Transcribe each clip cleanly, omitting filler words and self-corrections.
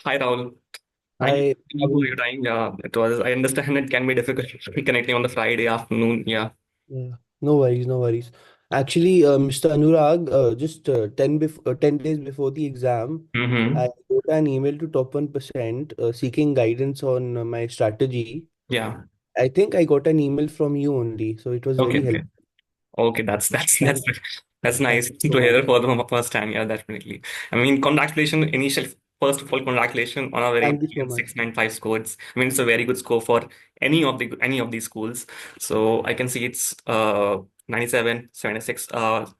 Hi, Rahul. Thank you Hi, how are for your you? time. Yeah, it was. I understand it can be difficult connecting on the Friday afternoon. Yeah. Yeah, no worries, no worries. Actually, Mr. Anurag, just 10 days before the exam, I Mm-hmm. wrote an email to top 1% seeking guidance on my strategy. Yeah. I think I got an email from you only, so it was Okay. very Okay. helpful. Okay. That's Thank, that's thank nice you to so much. hear for the first time. Yeah, definitely. I mean, congratulations. First of all, congratulations on a very Thank you so brilliant much. 695 scores. I mean, it's a very good score for any of these schools. So I can see it's 97, 76,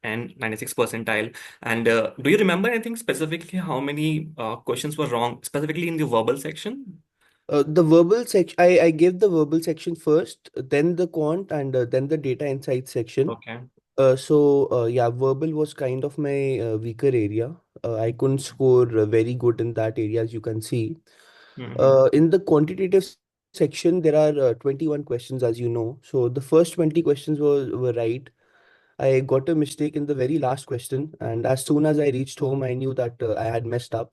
and 96 percentile. And do you remember anything specifically how many questions were wrong, specifically in the verbal section? The verbal section, I gave the verbal section first, then the quant, and then the data insights section. Okay. Yeah, verbal was kind of my weaker area. I couldn't score very good in that area, as you can see. Mm-hmm. In the quantitative section, there are 21 questions, as you know. So the first 20 questions were right. I got a mistake in the very last question, and as soon as I reached home, I knew that I had messed up.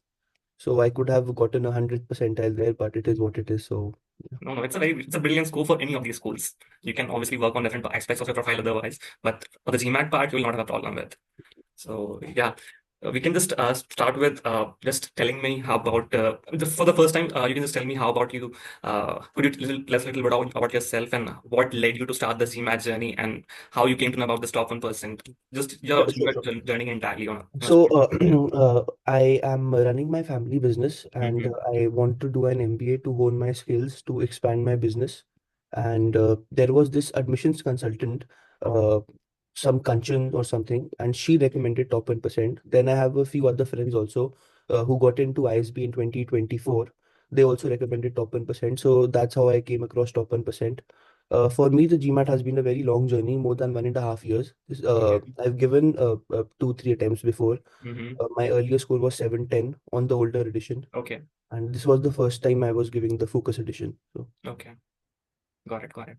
So I could have gotten 100 percentile there, but it is what it is. So yeah. No, no, it's a brilliant score for any of these schools. You can obviously work on different aspects of your profile otherwise, but for the GMAT part, you will not have a problem with. So yeah, we can just start with just telling me how about for the first time. You can just tell me how about you. Could you little bit about yourself and what led you to start the GMAT journey and how you came to know about this top 1%. Just your Sure, sure. journey entirely on a So, story. I am running my family business and Mm-hmm. I want to do an MBA to hone my skills to expand my business. And there was this admissions consultant, uh, some Kanchan or something, and she recommended top 1%. Then I have a few other friends also who got into ISB in 2024. They also recommended top 1%. So that's how I came across top 1%. For me, the GMAT has been a very long journey, more than 1.5 years. Okay. I've given two, three attempts before. Mm-hmm. My earlier score was 710 on the older edition, Okay. and this was the first time I was giving the Focus edition. So, Okay. Got it. Got it.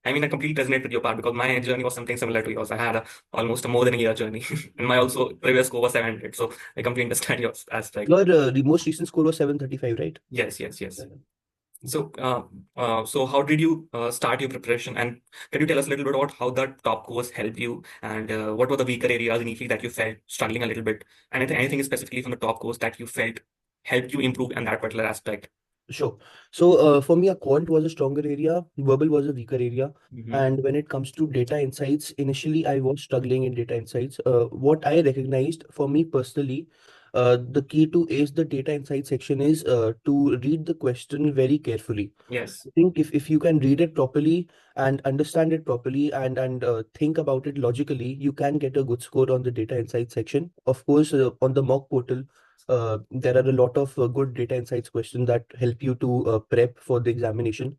I mean, I completely resonate with your part because my journey was something similar to yours. I had almost a more than a year journey, and my also previous score was 700. So I completely understand your aspect. your the most recent score was 735, right? Yes, yes, yes. Yeah. So how did you start your preparation? And can you tell us a little bit about how the top course helped you, and what were the weaker areas initially that you felt struggling a little bit? And anything specifically from the top course that you felt helped you improve in that particular aspect? Sure. So, for me, a quant was a stronger area, verbal was a weaker area. Mm-hmm. And when it comes to data insights, initially I was struggling in data insights. What I recognized for me personally, the key to ace the data insight section is to read the question very carefully. Yes. I think if you can read it properly and understand it properly and think about it logically, you can get a good score on the data insight section. Of course, on the mock portal, there are a lot of good data insights questions that help you to prep for the examination.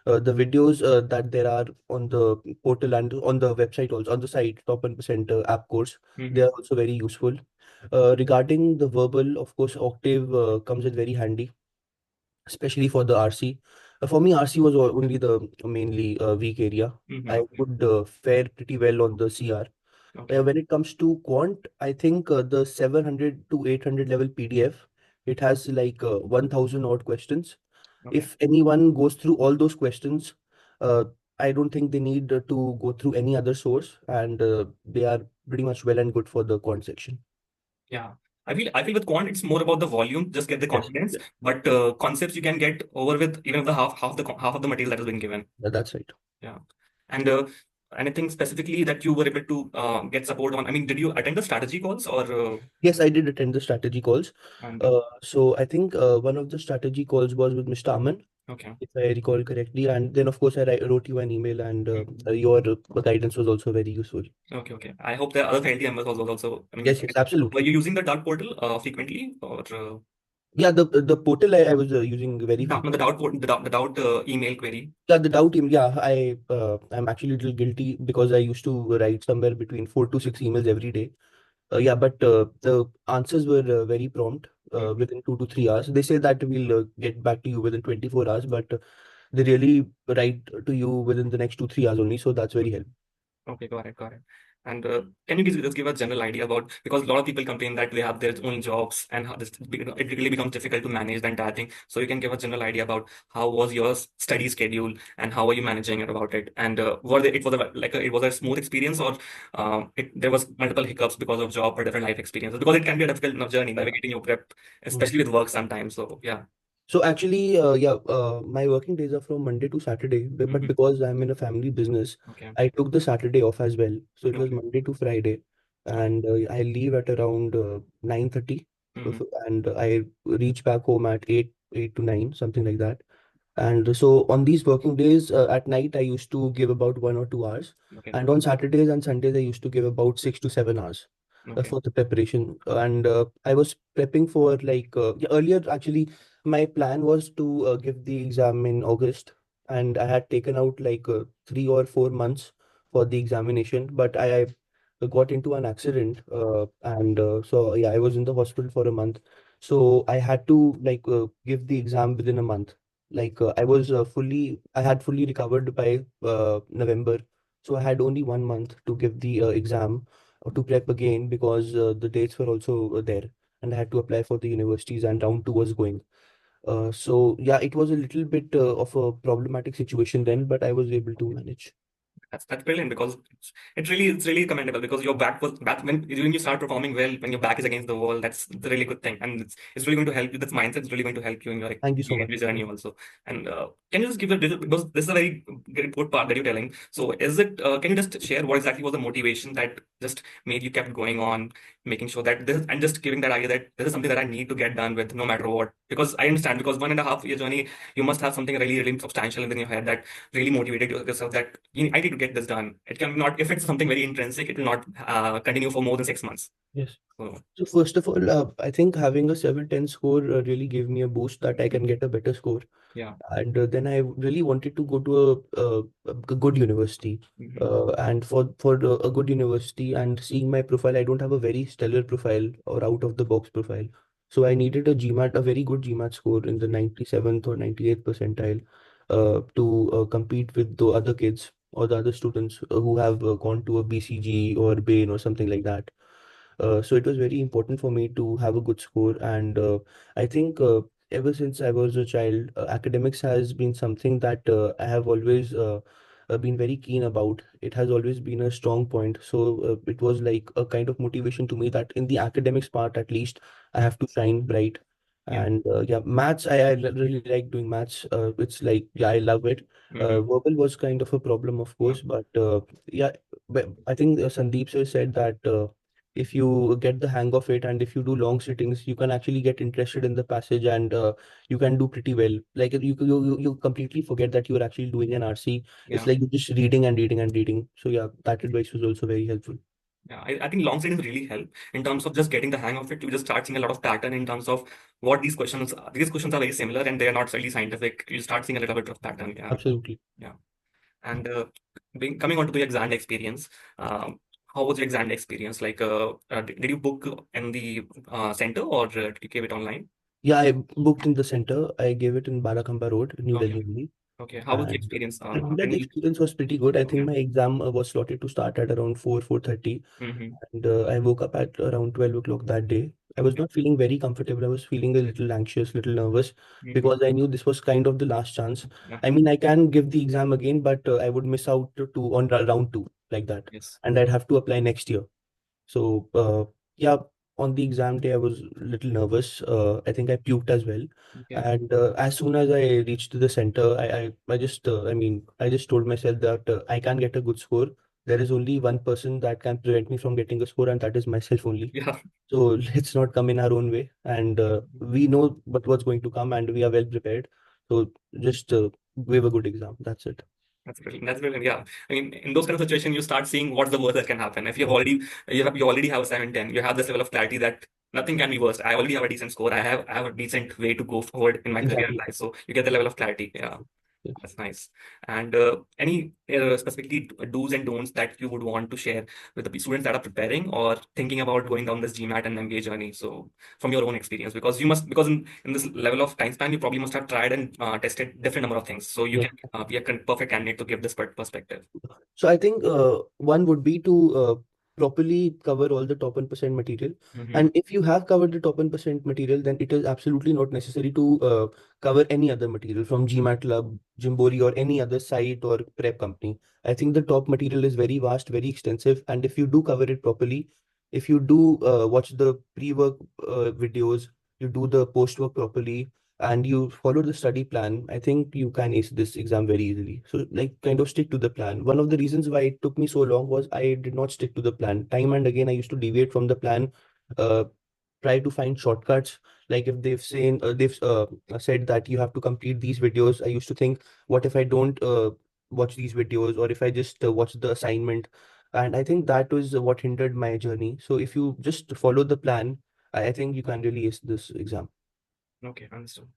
The videos that there are on the portal and on the website also on the site top 1% app course, they Mm-hmm. are also very useful. Regarding the verbal, of course, Octave comes in very handy, especially for the RC. For me, RC was only the mainly weak area. Mm-hmm. I Okay. would fare pretty well on the CR. Okay. When it comes to quant, I think the 700 to 800 level PDF, it has like 1000 odd questions. Okay. If anyone goes through all those questions, uh, I don't think they need to go through any other source, and they are pretty much well and good for the quant section. Yeah. I feel with quant it's more about the volume, just get the Yes, confidence. yes, But concepts you can get over with even if the half of the material that has been given. that's right. Yeah. And anything specifically that you were able to get support on? I mean, did you attend the strategy calls or Yes, I did attend the strategy calls. and So I think one of the strategy calls was with Mr. Aman, okay. if I recall correctly. And then, of course, wrote you an email, and Mhm. your guidance was also very useful. Okay, okay. I hope the other faculty members also, I mean, Yes, yes, were absolutely. you using the Dart portal frequently or Yeah, the portal I was using very the frequently. Dart the Dart email query? Yeah, the doubt team. Yeah, I'm actually a little guilty because I used to write somewhere between 4 to 6 emails every day. Yeah, but the answers were very prompt Mhm. within 2 to 3 hours. They say that we'll get back to you within 24 hours, but they really write to you within the next 2 3 hours only. So that's very helpful. Okay, got it, got it. And can you just give a general idea about, because a lot of people complain that they have their own jobs and how this it really becomes difficult to manage the entire thing. So you can give a general idea about how was your study schedule and how are you managing it about it. And it was it was a smooth experience, or there was multiple hiccups because of job or different life experiences, because it can be a difficult enough journey Yeah. navigating your prep, Mm. especially with work sometimes. So yeah. So actually, yeah, my working days are from Monday to Saturday, but Hmm. because I'm in a family business, Okay. I took the Saturday off as well. So it was Okay. Monday to Friday, Okay. and I leave at around 9:30, Hmm. and I reach back home at 8 to 9, something like that. And so on these working days, at night, I used to give about 1 or 2 hours. Okay. And on Saturdays and Sundays, I used to give about 6 to 7 hours Okay. for the preparation. And I was prepping for like yeah, earlier, actually, my plan was to give the exam in August. And I had taken out like 3 or 4 months for the examination. But I got into an accident. And so, yeah, I was in the hospital for a month. So I had to like give the exam within a month. Like I had fully recovered by November, so I had only 1 month to give the exam or to prep again because the dates were also there, and I had to apply for the universities, and round two was going. So yeah, it was a little bit of a problematic situation then, but I was able to manage. That's brilliant, because it's really commendable, because your back was back when you start performing well, when your back is against the wall. That's the really good thing, and it's really going to help you. This mindset is really going to help you in your Thank you so much. PhD journey also. And can you just give a little, because this is a very good part that you're telling. So is it? Can you just share what exactly was the motivation that just made you kept going on, making sure that this, and just giving that idea that this is something that I need to get done with no matter what? Because I understand, because 1.5 year journey, you must have something really substantial in your head that really motivated yourself, that I need to get this done. It can not, if it's something very intrinsic, it will not continue for more than 6 months. Yes. So So first of all, I think having a 710 score really gave me a boost that I can get a better score. yeah. And then I really wanted to go to a good university. Hmm. And for a good university, and seeing my profile, I don't have a very stellar profile or out of the box profile. So I needed a GMAT, a very good GMAT score in the 97th or 98th percentile to compete with the other kids or the other students who have gone to a BCG or Bain or something like that. So it was very important for me to have a good score, and I think ever since I was a child, academics has been something that I have always been very keen about. It has always been a strong point. So it was like a kind of motivation to me that in the academics part, at least, I have to shine bright. Yeah. And yeah, maths, I really like doing maths. It's like, yeah, I love it. Hmm. Verbal was kind of a problem, of Yeah. course, but yeah, but I think Sandeep sir said that if you get the hang of it and if you do long sittings, you can actually get interested in the passage, and you can do pretty well. Like you completely forget that you are actually doing an RC. It's Yeah. like you're just reading and reading and reading. So yeah, that advice was also very helpful. Yeah. I think long studies really help in terms of just getting the hang of it. You just start seeing a lot of pattern in terms of what these questions are. These questions are very similar and they are not really scientific. You start seeing a little bit of pattern. Yeah. Absolutely. Yeah. And coming on to the exam experience, um, how was your exam experience? Like, did you book in the center, or did you give it online? Yeah, I booked in the center. I gave it in Barakamba Road, New Okay. Delhi only. Okay. How was the And experience? that Any? experience was pretty good. I think Okay. my exam was slotted to start at around 4:30, Mm-hmm. and I woke up at around 12 o'clock that day. I was Okay. not feeling very comfortable. I was feeling a little anxious, little nervous, Mm-hmm. because I knew this was kind of the last chance. Yeah. I mean, I can give the exam again, but I would miss out on round two like that, Yes. and I'd have to apply next year. So yeah, on the exam day, I was a little nervous. I think I puked as well. Okay. And as soon as I reached the center, I just, I mean, I just told myself that I can get a good score. There is only one person that can prevent me from getting a score, and that is myself only. Yeah. So let's not come in our own way. And we know what's going to come, and we are well prepared. So just give a good exam. That's it. That's brilliant. That's brilliant. Yeah. I mean, in those kind of situations, you start seeing what's the worst that can happen. If you already have a 710, you have this level of clarity that nothing can be worse. I already have a decent score. I have a decent way to go forward in my career and Exactly. life. So you get the level of clarity. Yeah. Yeah. That's nice. And any specifically do's and don'ts that you would want to share with the students that are preparing or thinking about going down this GMAT and MBA journey? So from your own experience, because you must, because in this level of time span, you probably must have tried and tested different number of things. So you Yeah. can be a perfect candidate to give this perspective. So I think one would be to properly cover all the top 1% material. Mm-hmm. And if you have covered the top 1% material, then it is absolutely not necessary to cover any other material from GMAT Lab, Jimbori, or any other site or prep company. I think the top material is very vast, very extensive, and if you do cover it properly, if you do watch the pre-work videos, you do the post-work properly, and you follow the study plan, I think you can ace this exam very easily. So, like, kind of stick to the plan. One of the reasons why it took me so long was I did not stick to the plan. Time and again, I used to deviate from the plan, uh, try to find shortcuts. Like if they've said that you have to complete these videos, I used to think, what if I don't watch these videos, or if I just watch the assignment? And I think that was what hindered my journey. So if you just follow the plan, I think you can really ace this exam. Okay, understood.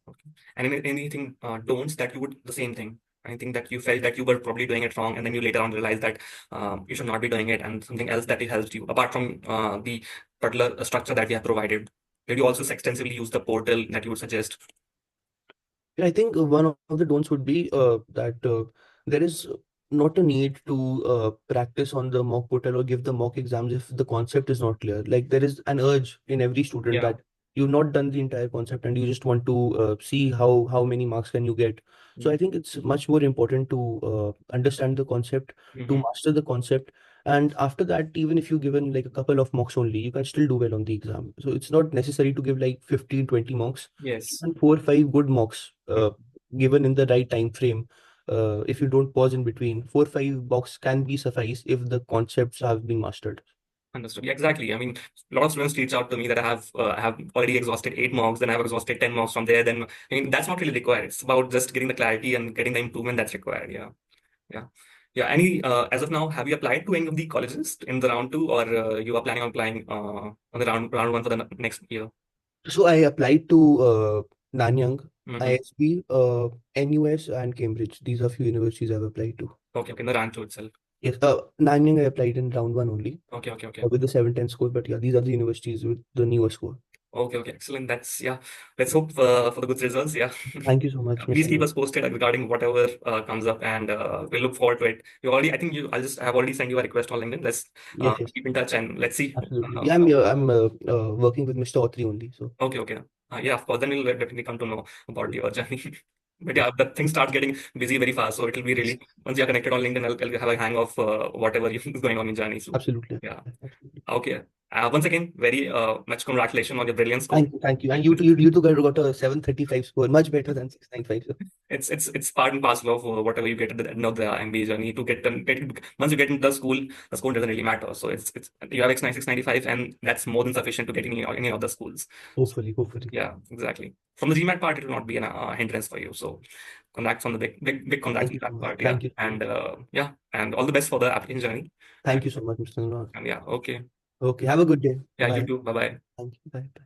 Okay. And anything don'ts that you would the same thing? Anything that you felt that you were probably doing it wrong, and then you later on realized that you should not be doing it, and something else that it helped you apart from the particular structure that we have provided. Did you also extensively use the portal that you would suggest? Yeah, I think one of the don'ts would be that there is not a need to practice on the mock portal or give the mock exams if the concept is not clear. Like there is an urge in every student Yeah. that you've not done the entire concept and you just want to see how many marks can you get. So I think it's much more important to understand the concept, to Mm-hmm. master the concept, and after that, even if you given like a couple of mocks only, you can still do well on the exam. So it's not necessary to give like 15, 20 mocks. Yes. And 4 5 good mocks Mm. given in the right time frame, if you don't pause in between, 4 5 mocks can be suffice if the concepts have been mastered. Understood. Yeah, exactly. I mean, a lot of students reach out to me that I have already exhausted 8 mocks, then I have exhausted 10 mocks from there. Then I mean, that's not really required. It's about just getting the clarity and getting the improvement that's required. Yeah. Yeah. Yeah. Any as of now, have you applied to any of the colleges in the round two, or you are planning on applying on the round one for the next year? So I applied to Nanyang, Mm-hmm. ISB, NUS, and Cambridge. These are few universities I've applied to. Okay. Okay. In the round two itself. Yes, Nanyang I applied in round one only Okay. Okay. Okay. with the 710 score. But yeah, these are the universities with the newer score. Okay. Okay. Excellent. That's yeah. Let's hope for the good results. Yeah. Thank you so much, Please Mr. keep Noor. us posted regarding whatever comes up, and we'll look forward to it. You already, I think I have already sent you a request on LinkedIn. Let's Yes, yes, keep in touch and let's see. absolutely. Yeah, I'm working with Mr. Autry only. So Okay, okay. Yeah, of course. Then we'll definitely come to know about your journey. But yeah, yeah, the things start getting busy very fast. So it'll be yes, really, once you're connected on LinkedIn, I'll have a hang of whatever is going on in journey. So absolutely, yeah. absolutely. Okay. Once again, very much congratulations on your brilliant score. Thank you. And you too got a 735 score, much better than 695. So It's part and parcel of whatever you get at the end of the MBA journey to once you get into the school doesn't really matter. So it's you have X96, 95, and that's more than sufficient to get in any other schools. hopefully. Yeah, exactly. From the GMAT part, it will not be a hindrance for you. So congrats on the big congrats Thank on you so that much. part. Yeah. Thank you so And much. yeah, and all the best for the application journey. Thank you so much, Mr. Noor. And yeah, okay. Okay, have a good day. Yeah, you Bye. too. Bye bye. Thank you. Bye. Bye.